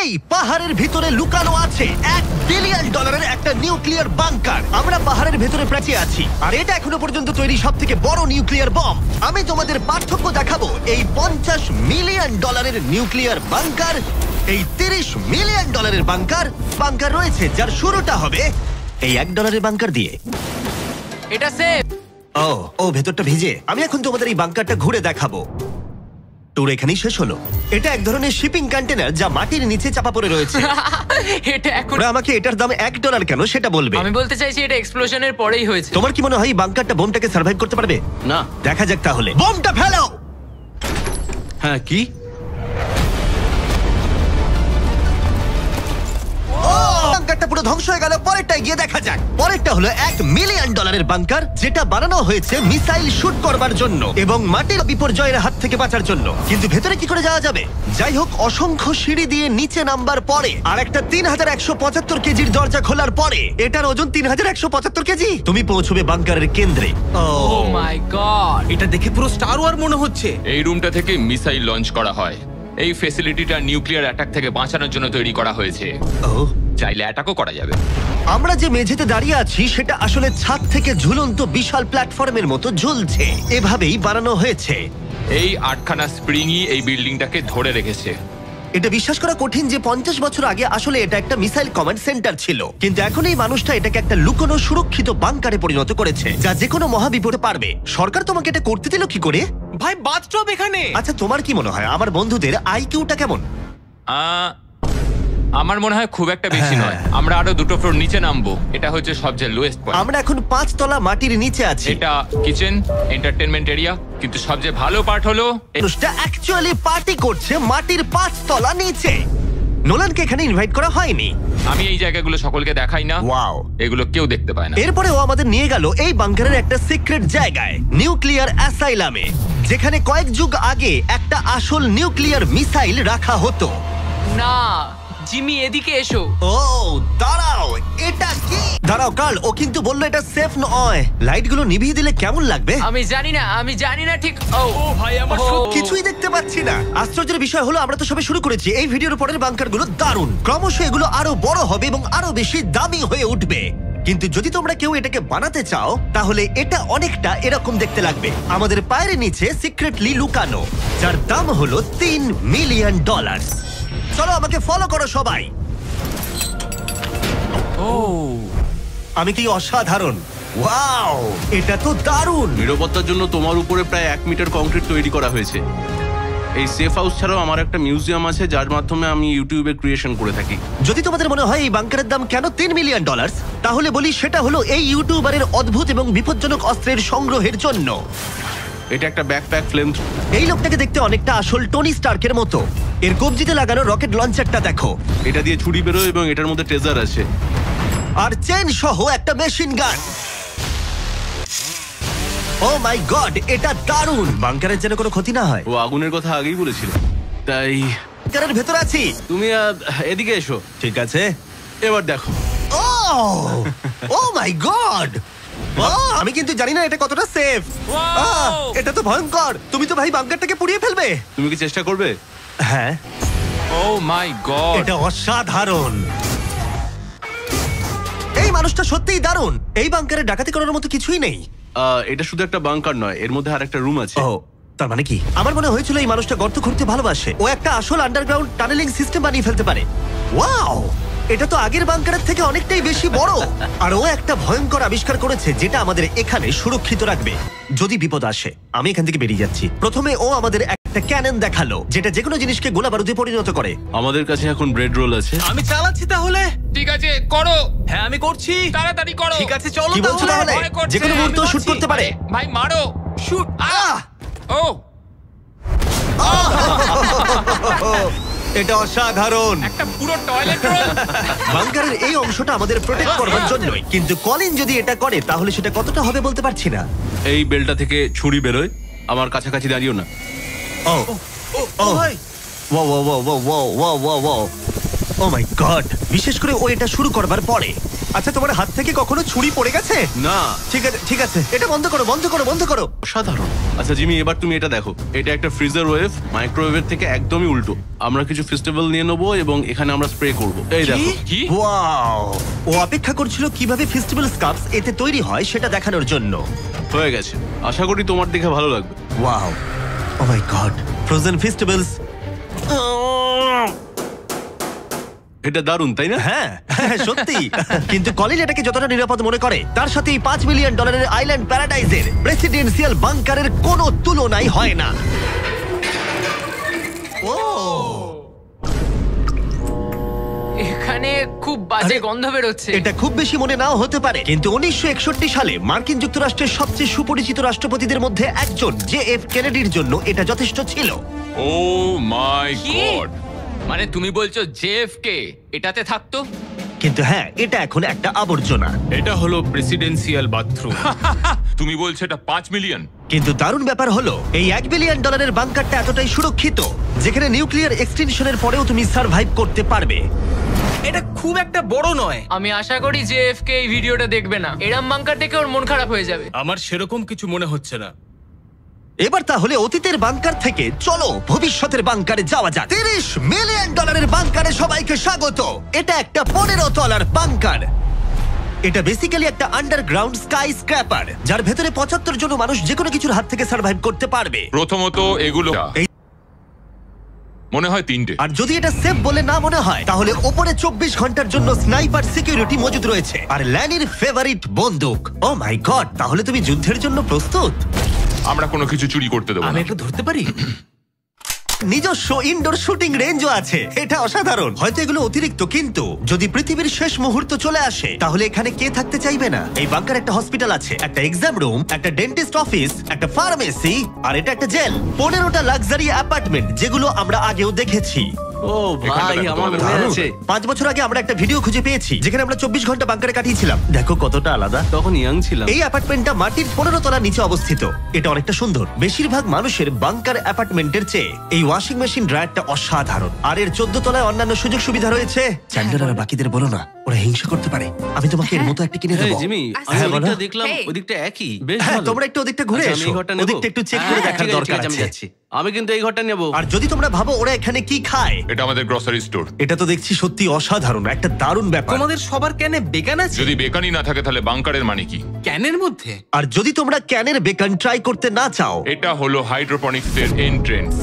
এই পাহাড়ের ভিতরে লুকানো আছে $1 বিলিয়ন একটা নিউক্লিয়ার বাংকার। আমরা পাহাড়ের ভেতরে প্রাচী আছি, আর এটা এখনো পর্যন্ত তৈরি সবথেকে বড় নিউক্লিয়ার বম। আমি তোমাদের পার্থক্য দেখাবো এই $50 মিলিয়ন নিউক্লিয়ার বাংকার, এই $30 মিলিয়ন বাংকার রয়েছে, যার শুরুটা হবে এই $1 বাংকার দিয়ে। এটা সেফ। ও ভেতরটা ভিজে। আমি এখন তোমাদের এই বাংকারটা ঘুরে দেখাবো। ট্যুর এখানেই শেষ হলো। এটা এক ধরনের শিপিং কন্টেনার যা মাটির নিচে চাপা পড়ে রয়েছে। এটা এখন ওরা আমাকে এটার দাম $1 কেন সেটা বলবে। আমি বলতে চাইছি এটা এক্সপ্লোশনের পরেই হয়েছে। তোমার কি মনে হয় এই বাংকারটা বোমটাকে সার্ভাইভ করতে পারবে? না। দেখা যাক তাহলে। বোমটা ফেলো। হ্যাঁ, কি? বাংকারটা পুরো ধ্বংস হয়ে গেল। পরেরটা গিয়ে দেখা যাক। পরেরটা হলো $1 মিলিয়ন বাংকার, যেটা বানানো হয়েছে মিসাইল শুট করবার জন্য এবং মাটির বিপর্যয়ের হাত থেকে বাঁচার জন্য। কিন্তু ভেতরে কি করে যাওয়া যাবে? যাই হোক, অসংখ্য সিঁড়ি দিয়ে নিচে নামবার পরে আর একটা 3175 কেজির দরজা খোলার পরে, এটার ওজন 3175 কেজি, তুমি পৌঁছবে বাংকারের কেন্দ্রে। ও মাই গড, এটা দেখে পুরো স্টার ওয়ার মনে হচ্ছে। এই রুমটা থেকে মিসাইল লঞ্চ করা হয়। এই ফ্যাসিলিটিটা নিউক্লিয়ার অ্যাটাক থেকে বাঁচানোর জন্য তৈরি করা হয়েছে। চাইলে অ্যাটাকও করা যাবে। আমরা যে মেঝেতে দাঁড়িয়ে আছি সেটা আসলে ছাদ থেকে ঝুলন্ত বিশাল প্ল্যাটফর্মের মতো ঝুলছে। এভাবেই বানানো হয়েছে। এই 8খানা স্প্রিংই এই বিল্ডিংটাকে ধরে রেখেছে। এটা বিশ্বাস করা কঠিন যে 50 বছর আগে আসলে এটা একটা মিসাইল কমান্ড সেন্টার ছিল, কিন্তু এখন এই মানুষটা এটাকে একটা লুকোনো সুরক্ষিত বাংকারে পরিণত করেছে, যা যে কোনো মহাবিপদে পারবে। সরকার তোমাকে এটা করতে দিল কি করে? ভাই, বাথটব এখানে। আচ্ছা, তোমার কি মনে হয় আমার বন্ধুদের আইকিউটা কেমন? আমার মনে হয় খুব একটা বেশি নয়। আমরা আরো 2টো ফ্লোর নিচে নামবো। এটা হচ্ছে সবচেয়ে লোয়েস্ট পয়েন্ট। আমরা এখন 5 তলা মাটির নিচে আছি। এটা কিচেন, এন্টারটেইনমেন্ট এরিয়া, কিন্তু সবচেয়ে ভালো পার্ট হলো মানুষটা অ্যাকচুয়ালি পার্টি করছে মাটির 5 তলা নিচে। নোলানকে এখানে ইনভাইট করা হয়নি। আমি এই জায়গাগুলো সকলকে দেখাই না। ওয়াও, এগুলো কেউ দেখতে পায় না। এরপরে ও আমাদের নিয়ে গেল এই বাংকারের একটা সিক্রেট জায়গায়, নিউক্লিয়ার অ্যাসাইলামে, যেখানে কয়েক যুগ আগে একটা আসল নিউক্লিয়ার মিসাইল রাখা হতো। না জিমি, এদিকে এসো। ও দাঁড়াও, এটা কি? দাঁড়াও কার্ল, ও কিন্তু বললো এটা সেফ নয়। লাইটগুলো নিভিয়ে দিলে কেমন লাগবে? আমি জানি না ঠিক। ও ভাই, আমার কিছুই দেখতে পাচ্ছি না। আশ্চর্যের বিষয় হলো আমরা তো সবে শুরু করেছি। এই ভিডিওর পরের বাংকারগুলো দারুণ। ক্রমশ এগুলো আরো বড় হবে এবং আরো বেশি দামি হয়ে উঠবে। কিন্তু যদি তোমরা কেউ এটাকে বানাতে চাও, তাহলে এটা অনেকটা এরকম দেখতে লাগবে। আমাদের পায়ের নিচে সিক্রেটলি লুকানো, যার দাম হলো $3 মিলিয়ন। চলো আমাকে ফলো করো সবাই। আমি কি অসাধারণ! ওয়াও, এটা তো দারুণ। নিরাপত্তার জন্য তোমার উপরে প্রায় 1 মিটার কংক্রিট তৈরি করা হয়েছে। এই সেফ হাউস ছাড়াও আমার একটা মিউজিয়াম আছে, যার মাধ্যমে আমি ইউটিউবে ক্রিয়েশন করে থাকি। যদি তোমাদের মনে হয় এই বাংকারের দাম কেন $3 মিলিয়ন, তাহলে বলি সেটা হলো এই ইউটিউবারের অদ্ভুত এবং বিপজ্জনক অস্ত্রের সংগ্রহের জন্য। এটা একটা ব্যাকপ্যাক ফ্লেম। এই লোকটাকে দেখতে অনেকটা আসল টনি স্টার্কের মতো। এর কবজিতে লাগানো রকেট লঞ্চারটা দেখো। এটা দিয়ে ছুরি বেরোয় এবং এটার মধ্যে ট্রেজার আছে। আর চেন সহ একটা machine gun. O my god, এটা দারুণ। বাংকারের যেন কোনো ক্ষতি না হয়। ও আগুনের কথা আগেই বলেছিল, তাই বাংকারের ভেতর আছি। তুমি এদিকে এসো। ঠিক আছে, এবার দেখো। ও মাই গড, আমি কিন্তু জানি না এটা কতটা সেফ। এটা তো ভয়ঙ্কর। তুমি তো ভাই বাংকারটাকে পুড়িয়ে ফেলবে। তুমি কি চেষ্টা করবে? হ্যাঁ। ও মাই গড, এটা অসাধারণ। এই মানুষটা সত্যিই দারুণ। এই বাংকারে ডাকাতি করার মতো কিছুই নেই। এটা শুধু একটা বাংকার নয়, এর মধ্যে আর একটা রুম আছে। ও, তার মানে কি? আমার মনে হয়েছিল এই মানুষটা গর্ত খুঁড়তে ভালোবাসে। ও একটা আসল আন্ডারগ্রাউন্ড টানেলিং সিস্টেম বানিয়ে ফেলতে পারে। ওয়াও, এটা তো আগের বাংকারের থেকে অনেকটাই বেশি বড়। আর ও একটা ভয়ঙ্কর আবিষ্কার করেছে যেটা আমাদের এখানে সুরক্ষিত রাখবে যদি বিপদ আসে। আমি এখান থেকে বেরিয়ে যাচ্ছি। প্রথমে ও আমাদের একটা ক্যানন দেখালো, যেটা যেকোনো জিনিসকে গোলা বারুদে পরিণত করে। আমাদের কাছে এখন ব্রেড রোল আছে। আমি চালাচ্ছি তাহলে। ঠিক আছে, করো। হ্যাঁ, আমি করছি। তাড়াতাড়ি করো। ঠিক আছে, চলো। কি বলছো তাহলে? ভয় করছে। যেকোনো মুহূর্তে আমি শুট করতে পারে। ভাই মারো। শুট। ও এটা অসাধারণ। একটা পুরো টয়লেট রোল। বাংকারের এই অংশটা আমাদের প্রোটেক্ট করবার জন্যই, কিন্তু কলিন যদি এটা করে তাহলে সেটা কতটা হবে বলতে পারছি না। এই বেলটা থেকে ছুরি বেরোয়। আমার কাছাকাছি দাঁড়িও না। ও ভাই, wow wow wow wow wow wow wow, oh my god. বিশেষ করে ও এটা শুরু করবার পরে। আচ্ছা, তোমার হাত থেকে কখনো ছুরি পড়ে গেছে? না। ঠিক আছে, ঠিক আছে, এটা বন্ধ করো, বন্ধ করো, বন্ধ করো। অসাধারণ। আচ্ছা জিমি, এবার তুমি এটা দেখো। এটা একটা ফ্রিজার ওয়েভ, মাইক্রোওয়েভের থেকে একদমই উল্টো। আমরা কিছু ফেস্টিভ্যাল নিয়ে নেবো এবং এখানে আমরা স্প্রে করব। এই দেখো। কি? ওয়াও! ও অপেক্ষা করছিল কিভাবে ফেস্টিভ্যাল স্কাপস এতে তৈরি হয় সেটা দেখানোর জন্য। হয়ে গেছে, আশা করি তোমার দেখে ভালো লাগবে। Wow! Oh my god! Frozen festivals. এটা দারুণ, তাই না? হ্যাঁ, সত্যি। কিন্তু কলিন এটাকে যতটা নিরাপদ মনে করে তার সাথে এই $5 মিলিয়ন আইল্যান্ড প্যারাডাইজের প্রেসিডেন্সিয়াল বাংকারের কোনো তুলনাই হয় না। ও! এখানে খুব বাজে আরে, গন্ধ বেরোচ্ছে। এটা খুব বেশি মনে নাও হতে পারে, কিন্তু 1961 সালে মার্কিন যুক্তরাষ্ট্রের সবচেয়ে সুপরিচিত রাষ্ট্রপতিদের মধ্যে একজন JF কেনেডির জন্য এটা যথেষ্ট ছিল। ও মাই কি? গড! মানে তুমি বলছো জেএফকে এটাতে থাকতো? কিন্তু হ্যাঁ, এটা এখন একটা আবর্জনা। এটা হলো প্রেসিডেন্সিয়াল বাথরুম। তুমি বলছো এটা 5 মিলিয়ন? কিন্তু দারুণ ব্যাপার হলো এই $1 বিলিয়ন বাংকারটা এতটাই সুরক্ষিত যেখানে নিউক্লিয়ার এক্সটেনশনের পরেও তুমি সার্ভাইভ করতে পারবে। এটা খুব একটা বড় নয়। আমি আশা করি যে এফকে এই ভিডিওটা দেখবে না। এরম বাঙ্কার দেখে ওর মন খারাপ হয়ে যাবে। আমার সেরকম কিছু মনে হচ্ছে না। এবার তাহলে অতীতের বাংকার থেকে চলো ভবিষ্যতের বাংকারে যাওয়া যাক। $30 মিলিয়ন বাংকারে সবাইকে স্বাগত। এটা একটা 15 তলার বাংকার। এটা বেসিক্যালি একটা আন্ডারগ্রাউন্ড স্কাই স্ক্র্যাপার যার ভেতরে 75 জন মানুষ যে কোনো কিছুর হাত থেকে সার্ভাইভ করতে পারবে। প্রথমত এগুলো মনে হয় 3টে। আর যদি এটা সেফ বলে না মনে হয় তাহলে ওপরে 24 ঘন্টার জন্য স্নাইপার সিকিউরিটি মজুদ রয়েছে আর ল্যানির ফেভারিট বন্দুক। ও মাই গড! তাহলে তুমি যুদ্ধের জন্য প্রস্তুত? আমরা কোনো কিছু চুরি করতে দেবো আমি না। একটু ধরতে পারি? নিজস্ব ইনডোর শুটিং রেঞ্জও আছে। এটা অসাধারণ। হয়তো এগুলো অতিরিক্ত, কিন্তু যদি পৃথিবীর শেষ মুহূর্ত চলে আসে তাহলে এখানে কে থাকতে চাইবে না? এই বাংকার একটা হসপিটাল আছে, একটা এক্সাম রুম, একটা ডেন্টিস্ট অফিস, একটা ফার্মেসি, আর এটা একটা জেল। 15টা লাক্সারি অ্যাপার্টমেন্ট যেগুলো আমরা আগেও দেখেছি। ও ভাই, দেখো, আমার তোমাদের মনে আছে। 5 বছর আগে আমরা একটা ভিডিও খুঁজে পেয়েছি যেখানে আমরা 24 ঘন্টা বাংকারে কাটিয়েছিলাম। দেখো কতটা আলাদা। তখন ইয়াং ছিলাম। এই অ্যাপার্টমেন্টটা মাটির 15 তলা নিচে অবস্থিত। এটা অনেকটা সুন্দর। বেশিরভাগ মানুষের বাংকার অ্যাপার্টমেন্টের চেয়ে এই ওয়াশিং মেশিন ড্রায়ারটা অসাধারণ। আর এর 14 তলায় অন্যান্য সুযোগ সুবিধা রয়েছে। চ্যান্ডেলার আর বাকিদের বলো না, ওরা হিংসা করতে পারে। আমি তোমাকে এর মতো একটা কিনে এই দেবো। জিমি, আমি হ্যাঁ, বলো। ওদিকটা দেখলাম, Hey. ওদিকটা একই। বেশ হ্যাঁ, ভালো। তোমরা একটু ওদিকটা ঘুরে আচ্ছা, আমি এসো। এই ঘরটা নেবো। ওদিকটা একটু চেক করে হ্যাঁ, দেখার ঠিক আছে, দরকার ঠিক আছে, আমি আছে। যাচ্ছি। আমি কিন্তু এই ঘরটা নেবো। আর যদি তোমরা ভাবো ওরা এখানে কি খায়, এটা আমাদের গ্রসারি স্টোর। এটা তো দেখছি সত্যি অসাধারণ, একটা দারুণ ব্যাপার। তোমাদের সবার ক্যানে বেকান আছে? যদি বেকানি না থাকে তাহলে বাংকারের মানে কি? ক্যানের মধ্যে? আর যদি তোমরা ক্যানের বেকন ট্রাই করতে না চাও, এটা হলো হাইড্রোপনিক্সের এন্ট্রেন্স।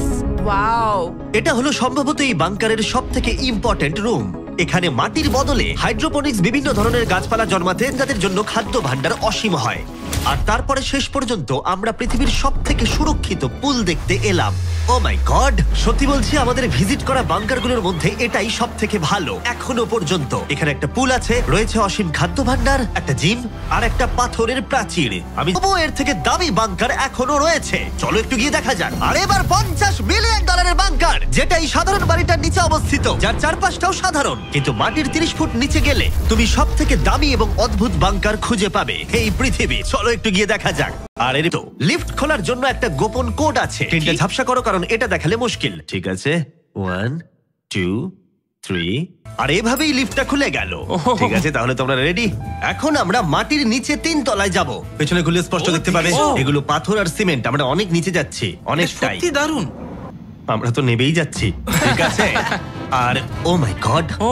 ওয়াও! এটা হলো সম্ভবত এই বাংকারের সবথেকে ইম্পর্টেন্ট রুম। এখানে মাটির বদলে হাইড্রোপনিক্স বিভিন্ন ধরনের গাছপালা জন্মাতে যাদের জন্য খাদ্য ভাণ্ডার অসীম হয়। আর তারপরে শেষ পর্যন্ত আমরা পৃথিবীর সবথেকে সুরক্ষিত পুল দেখতে এলাম। ও মাই গড! সত্যি বলছি, আমাদের ভিজিট করা বাংকারগুলোর মধ্যে এটাই সবথেকে ভালো এখনো পর্যন্ত। এখানে একটা পুল আছে, রয়েছে অসীম খাদ্য ভাণ্ডার, একটা জিম, আর একটা পাথরের প্রাচীর। আমি তবুও এর থেকে দামি বাংকার এখনো রয়েছে। চলো একটু গিয়ে দেখা যাক। আর এবার $50 মিলিয়ন বাংকার, যেটা এই সাধারণ বাড়িটার নিচে অবস্থিত, যার চারপাশটাও সাধারণ। কিন্তু মাটির 30 ফুট নিচে গেলে তুমি সব থেকে দামি এবং অদ্ভুত বাংকার খুঁজে পাবে এই পৃথিবী। চলো একটু গিয়ে দেখা যাক। আর এর তো লিফট খোলার জন্য একটা গোপন কোড আছে। তিনটা ঝাপসা করো, কারণ এটা দেখালে মুশকিল। ঠিক আছে, 1 2 3। আর এভাবেই লিফটটা খুলে গেল। ঠিক আছে, তাহলে তোমরা রেডি? এখন আমরা মাটির নিচে 3 তলায় যাব। পেছনে খুলে স্পষ্ট দেখতে পাবে এগুলো পাথর আর সিমেন্ট। আমরা অনেক নিচে যাচ্ছি, এটা অনেকটাই। সত্যি দারুণ। আমরা তো নেবেই যাচ্ছি। ঠিক আছে। আর ও মাই গড, ও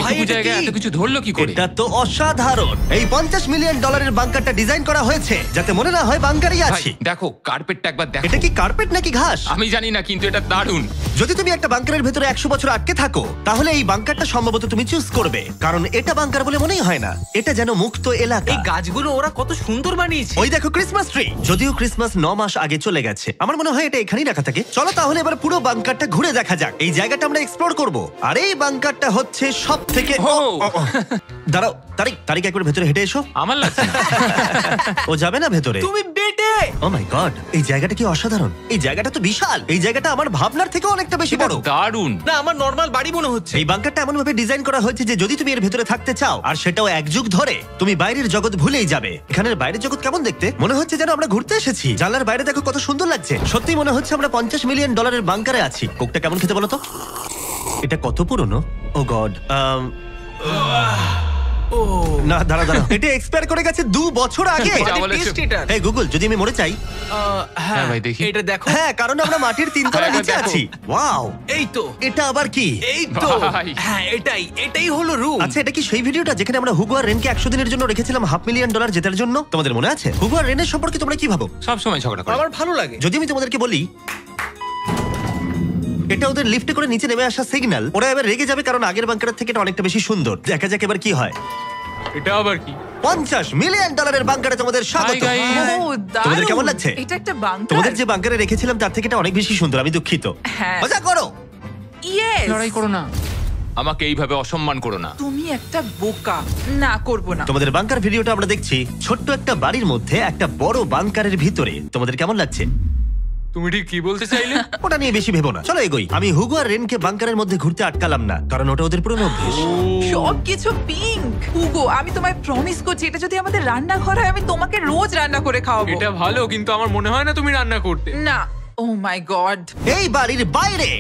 ভাই, এইটুকু এটা জায়গায় কি? এত কিছু ধরলো কি করে? এটা তো অসাধারণ। এই $50 মিলিয়ন বাংকারটা ডিজাইন করা হয়েছে যাতে মনে না হয় বাংকারই ভাই, আছি। দেখো কার্পেটটা একবার দেখো। এটা কি কার্পেট নাকি ঘাস? আমি জানি না, কিন্তু এটা দারুণ। যদি তুমি একটা বাংকারের ভেতরে 100 বছর আটকে থাকো তাহলে এই বাংকারটা সম্ভবত তুমি চুজ করবে, কারণ এটা বাংকার বলে মনেই হয় না। এটা যেন মুক্ত এলাকা। এই গাছগুলো ওরা কত সুন্দর বানিয়েছে। ওই দেখো ক্রিসমাস ট্রি। যদিও ক্রিসমাস 9 মাস আগে চলে গেছে, আমার মনে হয় এটা এখানেই রাখা থাকে। চলো তাহলে এবার পুরো বাংকারটা ঘুরে দেখা যাক। এই জায়গাটা আমরা এক্সপ্লোর করব। আর এই বাংকারটা হচ্ছে সব থেকে দাঁড়াও, তারিক একবার ভেতরে হেঁটে এসো। আমার লাগছে না। ও যাবে না ভেতরে? তুমি বেটে। ও মাই গড, এই জায়গাটা কি অসাধারণ। এই জায়গাটা তো বিশাল। এই জায়গাটা আমার ভাবনার থেকে অনেকটা বেশি বড়। দারুণ। না, আমার নর্মাল বাড়ি মনে হচ্ছে। এই বাংকারটা এমন ভাবে ডিজাইন করা হয়েছে যে যদি তুমি এর ভেতরে থাকতে চাও, আর সেটাও 1 যুগ ধরে, তুমি বাইরের জগৎ ভুলেই যাবে। এখানের বাইরের জগৎ কেমন দেখতে? মনে হচ্ছে যেন আমরা ঘুরতে এসেছি। জানলার বাইরে দেখো কত সুন্দর লাগছে। সত্যি মনে হচ্ছে আমরা $50 মিলিয়ন বাংকারে আছি। কোকটা কেমন খেতে বলো তো? এটা কত পুরনো? ও গড, ও না দাঁড়া এটা এক্সপায়ার করে গেছে 2 বছর আগে। যা বলেছো। টেস্ট এটা এই গুগল, যদি আমি মরে চাই? হ্যাঁ ভাই, দেখি। এটা দেখো হ্যাঁ, কারণ আমরা মাটির 3 তলা হ্যাঁ, নিচে দেখো। আছি। ওয়াও, এই তো এটা আবার কি? এই তো ভাই। হ্যাঁ এটাই হলো রুম। আচ্ছা, এটা কি সেই ভিডিওটা যেখানে আমরা হুগো আর রেনকে 100 দিনের জন্য রেখেছিলাম $500,000 জেতার জন্য? তোমাদের মনে আছে? হুগো আর রেনের সম্পর্কে তোমরা কি ভাবো? সব সময় ঝগড়া করে। আমার ভালো লাগে। যদি আমি তোমাদেরকে বলি এটা ওদের লিফটে করে নিচে নেমে আসা সিগন্যাল, ওরা এবার রেগে যাবে কারণ আগের বাংকারের থেকে এটা অনেকটা বেশি সুন্দর। দেখা যাক এবার কি হয়। এটা আবার কি? $50 মিলিয়ন বাংকারে তোমাদের স্বাগত। Hi, guys. ও, দারুণ। তোমাদের কেমন লাগছে? এটা একটা বাংকার। তোমাদের যে বাংকারে রেখেছিলাম তার থেকে এটা অনেক বেশি সুন্দর, আমি দুঃখিত। হ্যাঁ। মজা করো। Yes! লড়াই করো না, আমাকে এইভাবে অসম্মান করো না। তুমি একটা বোকা। না, করব না। তোমাদের বাংকার ভিডিওটা আমরা দেখছি, ছোট্ট একটা বাড়ির মধ্যে একটা বড় বাংকারের ভিতরে। তোমাদের কেমন লাগছে? তুমি ঠিক কি বলতে চাইলে? ওটা নিয়ে বেশি ভেবো না, চলো এগোই। আমি হুগো আর রেনকে বাংকারের মধ্যে ঘুরতে আটকালাম না, কারণ ওটা ওদের পুরনো অভ্যেস। সবকিছু পিঙ্ক। হুগো, আমি তোমায় প্রমিস করছি, এটা যদি আমাদের রান্নাঘর হয়, আমি তোমাকে রোজ রান্না করে খাওয়াবো। এটা ভালো, কিন্তু আমার মনে হয় না তুমি রান্না করতে। না। ও মাই গড। এই বাড়ির বাইরে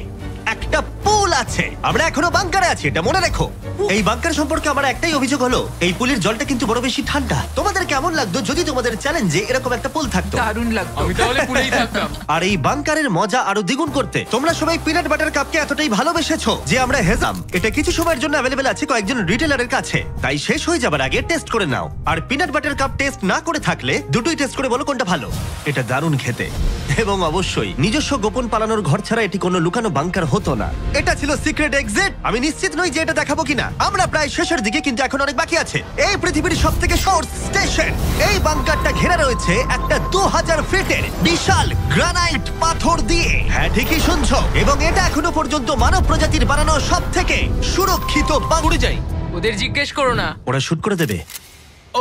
একটা পুল আছে। আমরা এখনো বাংকারে আছি, এটা মনে রেখো। এই বাংকার সম্পর্কে আমার একটাই অভিযোগ হলো, এই পুলের জলটা কিন্তু বড় বেশি ঠান্ডা। তোমাদের কেমন লাগতো যদি তোমাদের চ্যালেঞ্জে এরকম একটা পুল থাকতো? দারুণ লাগতো। আমি তাহলে পুরেই থাকতাম। আর এই বাংকারের মজা আরো দ্বিগুণ করতে তোমরা সবাই পিনাট বাটার কাপকে এতটাই ভালোবেসেছো যে আমরা হেজাম এটা কিছু সময়ের জন্য অ্যাভেলেবেল আছে কয়েকজন রিটেলারের কাছে, তাই শেষ হয়ে যাবার আগে টেস্ট করে নাও। আর পিনাট বাটার কাপ টেস্ট না করে থাকলে দুটোই টেস্ট করে বলো কোনটা ভালো। এটা দারুণ খেতে, এবং অবশ্যই নিজস্ব গোপন পালানোর ঘর ছাড়া এটি কোনো লুকানো বাংকার হতো না। এটা ছিল সিক্রেট এক্সিট। আমি নিশ্চিত নই যে এটা দেখাবো কিনা। আমরা প্রায় শেষের দিকে, কিন্তু এখন অনেক বাকি আছে। এই পৃথিবীর সবথেকে শর্ট স্টেশন। এই বাংকারটা ঘেরা রয়েছে একটা 2000 ফিটের বিশাল গ্রানাইট পাথর দিয়ে। হ্যাঁ, ঠিকই শুনছো। এবং এটা এখনো পর্যন্ত মানব প্রজাতির বানানো সবথেকে সুরক্ষিত দৌড়ে যাই। ওদের জিজ্ঞেস করো না। ওরা শুট করে দেবে।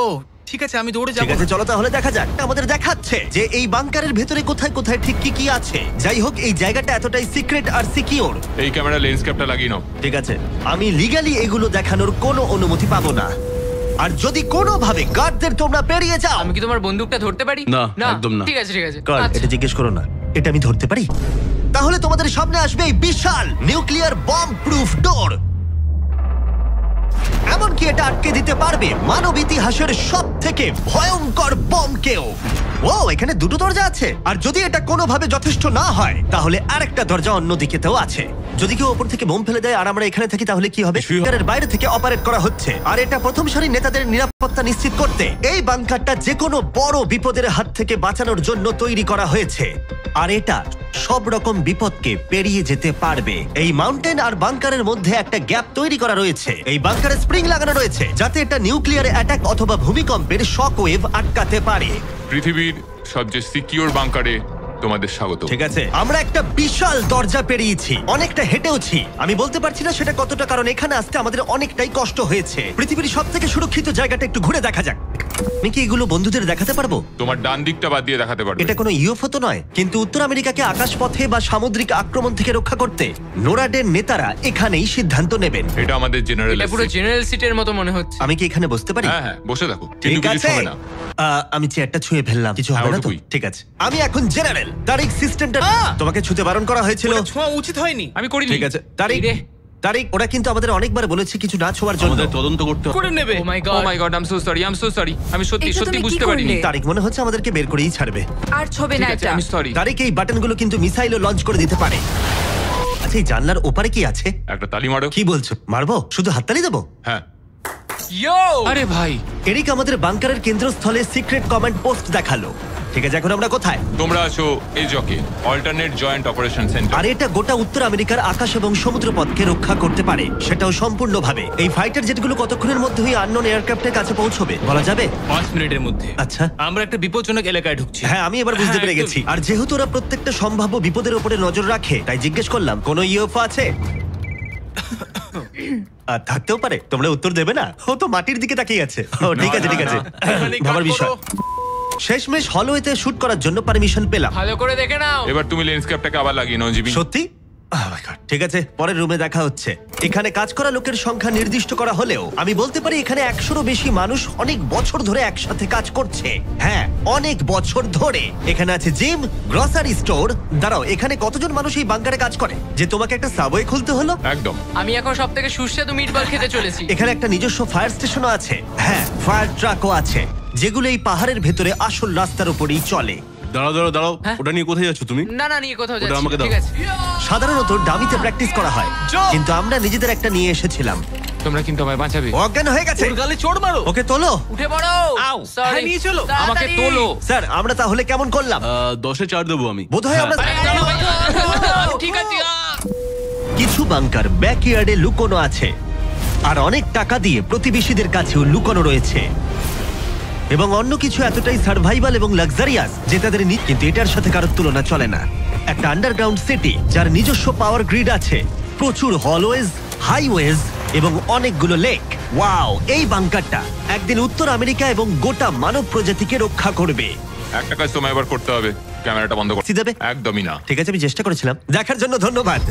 ও ঠিক আছে, আমি দৌড়ে ঠিক যাবো। আছে, চলো তাহলে দেখা যাক। আমাদের দেখাচ্ছে যে এই বাংকারের ভেতরে কোথায় কোথায় ঠিক কি কি আছে। যাই হোক, এই জায়গাটা এতটাই সিক্রেট আর সিকিউর। এই ক্যামেরা লেন্স ক্যাপটা লাগিয়ে নাও। ঠিক আছে, আমি লিগ্যালি এগুলো দেখানোর কোনো অনুমতি পাবো না। আর যদি কোনোভাবে গার্ডদের তোমরা পেরিয়ে যাও, আমি কি তোমার বন্দুকটা ধরতে পারি? না, একদম না। ঠিক আছে ঠিক আছে। গার্ড, আচ্ছা। এটা জিজ্ঞেস করো না। এটা আমি ধরতে পারি? তাহলে তোমাদের সামনে আসবে এই বিশাল নিউক্লিয়ার বম্ব প্রুফ ডোর। এমনকি এটা আটকে দিতে পারবে মানব ইতিহাসের সব থেকে ভয়ঙ্কর বমকেও। ও, এখানে দুটো দরজা আছে। আর যদি এটা কোনোভাবে যথেষ্ট না হয়, তাহলে আরেকটা দরজা অন্যদিকেতেও আছে। যদি কেউ ওপর থেকে বোম ফেলে দেয় আর আমরা এখানে থাকি, তাহলে কি হবে? বাংকারের বাইরে থেকে অপারেট করা হচ্ছে, আর এটা প্রথম সারির নেতাদের নিরাপত্তা নিশ্চিত করতে। এই বাংকারটা যে কোনো বড় বিপদের হাত থেকে বাঁচানোর জন্য তৈরি করা হয়েছে, আর এটা সব রকম বিপদকে পেরিয়ে যেতে পারবে। এই মাউন্টেন আর বাংকারের মধ্যে একটা গ্যাপ তৈরি করা রয়েছে। এই বাংকারে স্প্রিং লাগানো রয়েছে যাতে এটা নিউক্লিয়ার অ্যাটাক অথবা ভূমিকম্পের শক ওয়েভ আটকাতে পারে। পৃথিবীর সবচেয়ে সিকিউর বাংকারে তোমাদের স্বাগত। ঠিক আছে, আমরা একটা বিশাল দরজা পেরিয়েছি, অনেকটা হেঁটেওছি। আমি বলতে পারছি না সেটা কতটা, কারণ এখানে আসতে আমাদের অনেকটাই কষ্ট হয়েছে। পৃথিবীর সব থেকে সুরক্ষিত জায়গাটা একটু ঘুরে দেখা যাক। আমি কি এগুলো বন্ধুদের দেখাতে পারবো? তোমার ডান দিকটা বাদ দিয়ে দেখাতে পারবে। এটা কোনো ইউএফও তো নয়, কিন্তু উত্তর আমেরিকাকে আকাশপথে বা সামুদ্রিক আক্রমণ থেকে রক্ষা করতে নোরাডের নেতারা এখানেই সিদ্ধান্ত নেবেন। এটা আমাদের জেনারেল। এটা পুরো জেনারেল সিটের মতো মনে হচ্ছে। আমি কি এখানে বসতে পারি? হ্যাঁ হ্যাঁ, বসে থাকো, কিন্তু ঠিক কিছু আছে। হবে না। আমি চেয়ারটা ছুঁয়ে ফেললাম, কিছু হবে না তো? ওটুকুই। ঠিক আছে, আমি এখন জেনারেল তারিক সিস্টেমটা। তোমাকে ছুতে বারণ করা হয়েছিল। ওটা ছোঁয়া উচিত হয়নি। আমি করিনি। ঠিক আছে, তারিক এই রে। তারিক, ওরা কিন্তু আমাদের অনেকবার বলেছে কিছু না ছোঁয়ার জন্য। আমাদের তদন্ত করতে হবে। করে নেবে। Oh my oh god. My god, I am so sorry, I am so sorry. আমি সত্যি এটা সত্যি তুমি কি বুঝতে পারিনি। করলে? তারিক, মনে হচ্ছে আমাদেরকে বের করেই ছাড়বে। আর ছবে না ঠিক আছে, এটা। আমি সরি। তারিক, এই বাটনগুলো কিন্তু মিসাইলও লঞ্চ করে দিতে পারে। আচ্ছা, এই জানলার ওপারে কি আছে? একটা তালি মারো। কি বলছো? মারবো? শুধু হাততালি দেবো? হ্যাঁ। ইয়ো! আরে ভাই, এরিক আমাদের বাংকারের কেন্দ্রস্থলে সিক্রেট কমান্ড পোস্ট দেখালো। ঠিক আছে, এখন আমরা কোথায়? তোমরা আছো এই জকে, অল্টারনেট জয়েন্ট অপারেশন সেন্টার। আর এটা গোটা উত্তর আমেরিকার আকাশ এবং সমুদ্রপথকে রক্ষা করতে পারে, সেটাও সম্পূর্ণভাবে। এই ফাইটার জেটগুলো কতক্ষণের মধ্যে ওই আননোন এয়ারক্রাফটের কাছে পৌঁছবে বলা যাবে? 5 মিনিটের মধ্যে। আচ্ছা। আমরা একটা বিপজ্জনক এলাকায় ঢুকছি। হ্যাঁ, আমি এবার বুঝতে হ্যাঁ, পেরে একদমই। গেছি। আর যেহেতু ওরা প্রত্যেকটা সম্ভাব্য বিপদের উপরে নজর রাখে, তাই জিজ্ঞেস করলাম কোনো ইউএফও আছে? আর থাকতেও পারে, তোমরা উত্তর দেবে না? ও তো মাটির দিকে তাকিয়ে আছে। ও ঠিক আছে, ঠিক আছে, এখানে ভাবার কাট বিষয়। করো। শেষমেশ হলওয়েতে শুট করার জন্য পারমিশন পেলাম। ভালো করে দেখে নাও। এবার তুমি লেন্স ক্যাপটাকে আবার লাগিয়ে নাও, জিবি। সত্যি? Oh my God, ঠিক আছে, পরের রুমে দেখা হচ্ছে। এখানে কাজ করা লোকের সংখ্যা নির্দিষ্ট করা হলেও আমি বলতে পারি এখানে 100-রও বেশি মানুষ অনেক বছর ধরে একসাথে কাজ করছে। হ্যাঁ, অনেক বছর ধরে। এখানে আছে জিম, গ্রসারি স্টোর। দাঁড়াও, এখানে কতজন মানুষ এই বাংকারে কাজ করে যে তোমাকে একটা সাবওয়ে খুলতে হলো? একদম। আমি এখন সব থেকে সুস্বাদু মিটবল খেতে চলেছি। এখানে একটা নিজস্ব ফায়ার স্টেশনও আছে। হ্যাঁ, ফায়ার ট্রাকও আছে, যেগুলো এই পাহাড়ের ভেতরে আসল রাস্তার উপরেই চলে। দাঁড়াও ওটা নিয়ে কোথায় যাচ্ছ তুমি? না নিয়ে কোথাও ওটা যাচ্ছি আমাকে না, দাও। ঠিক আছে। সাধারণত ডামিতে প্র্যাকটিস করা হয়, কিন্তু আমরা নিজেদের একটা নিয়ে এসেছিলাম। তোমরা কিন্তু আমায় বাঁচাবে। ও অজ্ঞান হয়ে গেছে। ওর গালে চড় মারো। ওকে তোলো। উঠে পড়ো। আউ, Sorry, হ্যাঁ, নিয়ে চলো। আমাকে তাড়াতাড়ি। তোলো। স্যার, আমরা তাহলে কেমন করলাম? 10-এ 4 দেবো আমি। বোধহয় আমরা আমি ঠিক আছে। কিছু বাংকার ব্যাকইয়ার্ডে লুকোনো আছে, আর অনেক টাকা দিয়ে প্রতিবেশীদের কাছেও লুকোনো রয়েছে। এবং অন্য কিছু এতটাই সার্ভাইভাল এবং লাক্সারিয়াস যে তাদের কিন্তু এটার সাথে কারোর তুলনা চলে না। একটা আন্ডারগ্রাউন্ড সিটি যার নিজস্ব পাওয়ার গ্রিড আছে, প্রচুর হলওয়েজ, হাইওয়েজ এবং অনেকগুলো লেক। ওয়াও, এই বাংকারটা একদিন উত্তর আমেরিকা এবং গোটা মানব প্রজাতিকে রক্ষা করবে। একটা কাজ তোমায় এবার করতে হবে, ক্যামেরাটা বন্ধ করতে দেবে? একদমই না। ঠিক আছে, আমি চেষ্টা করেছিলাম। দেখার জন্য ধন্যবাদ।